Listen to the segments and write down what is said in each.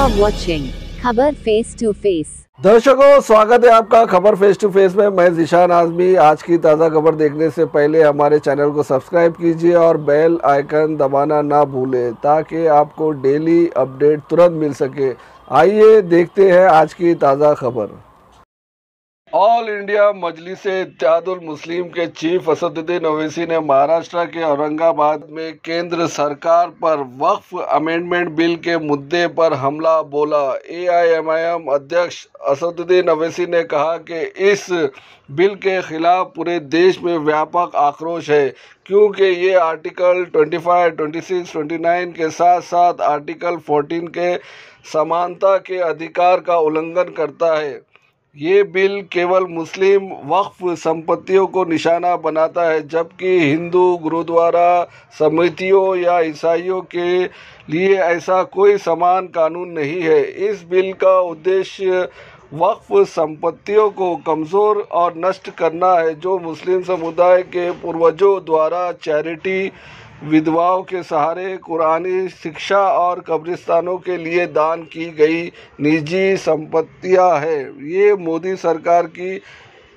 are watching खबर face to face. दर्शकों, स्वागत है आपका खबर फेस टू फेस में। मैं ज़ीशान आज़मी। आज की ताज़ा खबर देखने से पहले हमारे चैनल को सब्सक्राइब कीजिए और बेल आइकन दबाना ना भूलें ताकि आपको डेली अपडेट तुरंत मिल सके। आइए देखते हैं आज की ताज़ा खबर। ऑल इंडिया मजलिस-ए-इत्तेहादुल मुस्लिम के चीफ असदुद्दीन ओवैसी ने महाराष्ट्र के औरंगाबाद में केंद्र सरकार पर वक्फ अमेंडमेंट बिल के मुद्दे पर हमला बोला। एआईएमआईएम अध्यक्ष असदुद्दीन ओवैसी ने कहा कि इस बिल के खिलाफ पूरे देश में व्यापक आक्रोश है क्योंकि ये आर्टिकल 25, 26, 29 के साथ साथ आर्टिकल 14 के समानता के अधिकार का उल्लंघन करता है। ये बिल केवल मुस्लिम वक्फ संपत्तियों को निशाना बनाता है, जबकि हिंदू गुरुद्वारा समितियों या ईसाइयों के लिए ऐसा कोई समान कानून नहीं है। इस बिल का उद्देश्य वक्फ संपत्तियों को कमज़ोर और नष्ट करना है, जो मुस्लिम समुदाय के पूर्वजों द्वारा चैरिटी, विधवाओं के सहारे, कुरानी शिक्षा और कब्रिस्तानों के लिए दान की गई निजी संपत्तियां है। ये मोदी सरकार की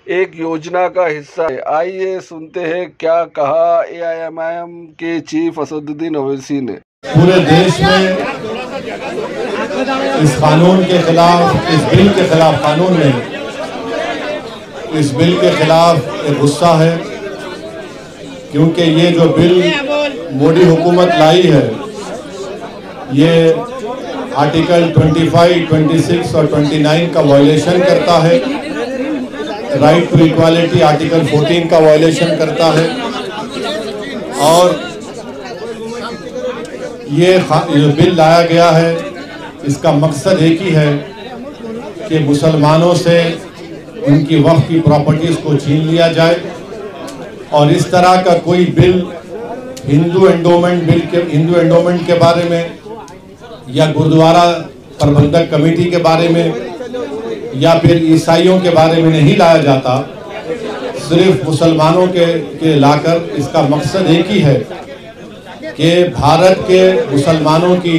एक योजना का हिस्सा है। आइए सुनते हैं क्या कहा एआईएमआईएम के चीफ असदुद्दीन ओवैसी ने। पूरे देश में इस कानून के खिलाफ, इस बिल के खिलाफ, कानून में इस बिल के खिलाफ एक गुस्सा है क्योंकि ये जो बिल मोदी हुकूमत लाई है ये आर्टिकल 25, 26 और 29 का वायलेशन करता है। राइट टू इक्वालिटी आर्टिकल 14 का वायलेशन करता है और ये बिल लाया गया है, इसका मकसद एक ही है कि मुसलमानों से उनकी वक्फ की प्रॉपर्टीज़ को छीन लिया जाए। और इस तरह का कोई बिल हिंदू एंडोमेंट के बारे में या गुरुद्वारा प्रबंधक कमेटी के बारे में या फिर ईसाइयों के बारे में नहीं लाया जाता, सिर्फ मुसलमानों के लाकर। इसका मकसद एक ही है कि भारत के मुसलमानों की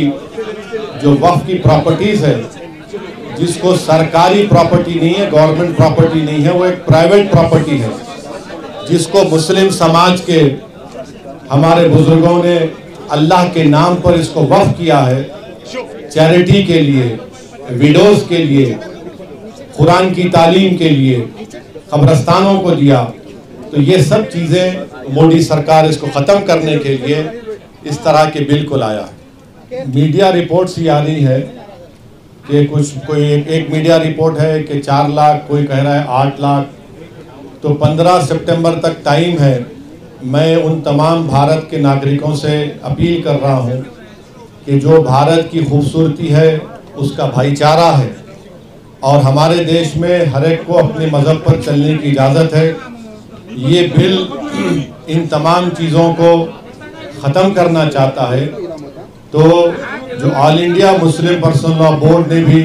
जो वक्फ की प्रॉपर्टीज़ है, जिसको सरकारी प्रॉपर्टी नहीं है, गवर्नमेंट प्रॉपर्टी नहीं है, वो एक प्राइवेट प्रॉपर्टी है, जिसको मुस्लिम समाज के हमारे बुजुर्गों ने अल्लाह के नाम पर इसको वक्फ किया है, चैरिटी के लिए, विडोज के लिए, कुरान की तालीम के लिए, कब्रस्तानों को दिया। तो ये सब चीज़ें मोदी सरकार इसको ख़त्म करने के लिए इस तरह के बिल को लाया। मीडिया रिपोर्ट्स ये आ रही है कि कोई एक मीडिया रिपोर्ट है कि 4 लाख, कोई कह रहा है 8 लाख। तो 15 सितंबर तक टाइम है। मैं उन तमाम भारत के नागरिकों से अपील कर रहा हूं कि जो भारत की खूबसूरती है उसका भाईचारा है और हमारे देश में हर एक को अपने मज़हब पर चलने की इजाज़त है। ये बिल इन तमाम चीज़ों को ख़त्म करना चाहता है। तो जो all India Muslim personal law board ने भी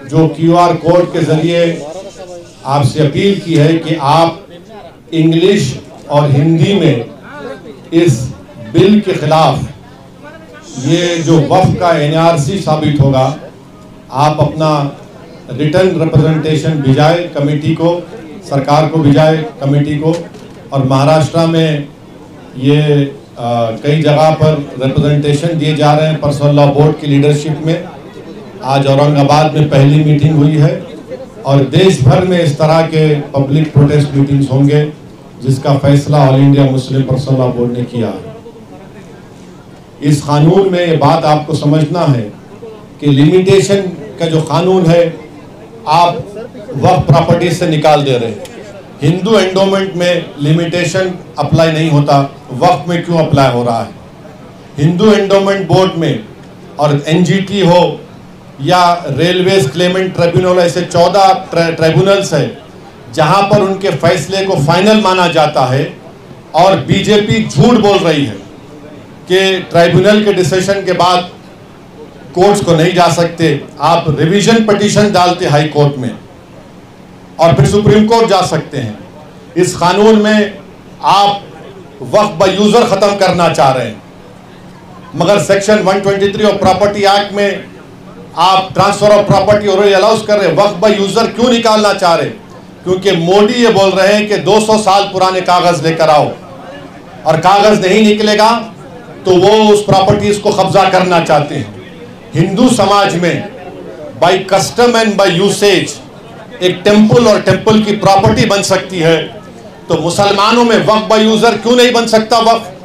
जो QR कोड के ज़रिए आपसे अपील की है कि आप इंग्लिश और हिंदी में इस बिल के खिलाफ ये जो वक्फ का NRC साबित होगा, आप अपना रिटर्न रिप्रेजेंटेशन भिजाए कमेटी को, सरकार को भिजाए कमेटी को। और महाराष्ट्र में ये कई जगह पर रिप्रेजेंटेशन दिए जा रहे हैं पर्सनल लॉ बोर्ड की लीडरशिप में। आज औरंगाबाद में पहली मीटिंग हुई है और देश भर में इस तरह के पब्लिक प्रोटेस्ट मीटिंग्स होंगे जिसका फैसला all India Muslim personal law board ने किया। इस कानून में ये बात आपको समझना है कि लिमिटेशन का जो कानून है आप वक्फ प्रॉपर्टी से निकाल दे रहे हैं। हिंदू एंडोमेंट में लिमिटेशन अप्लाई नहीं होता, वक्फ में क्यों अप्लाई हो रहा है? हिंदू एंडोमेंट बोर्ड में और NGT हो या रेलवेज क्लेमेंट ट्रिब्यूनल, ऐसे 14 ट्रिब्यूनल्स है जहां पर उनके फैसले को फाइनल माना जाता है। और बीजेपी झूठ बोल रही है कि ट्रिब्यूनल के डिसीजन के बाद कोर्ट्स को नहीं जा सकते। आप रिवीजन पिटीशन डालते हाई कोर्ट में और फिर सुप्रीम कोर्ट जा सकते हैं। इस कानून में आप वक्फ बाय यूजर खत्म करना चाह रहे हैं, मगर सेक्शन 123 ऑफ प्रॉपर्टी एक्ट में आप ट्रांसफर ऑफ प्रॉपर्टी और अलाउज कर रहे, वक्फ बाय यूजर क्यों निकालना चाह रहे? क्योंकि मोदी ये बोल रहे हैं कि 200 साल पुराने कागज लेकर आओ, और कागज नहीं निकलेगा तो वो उस प्रॉपर्टीज को कब्जा करना चाहते हैं। हिंदू समाज में by custom and by usage एक टेंपल और टेंपल की प्रॉपर्टी बन सकती है, तो मुसलमानों में वक्फ बाय यूजर क्यों नहीं बन सकता? वक्फ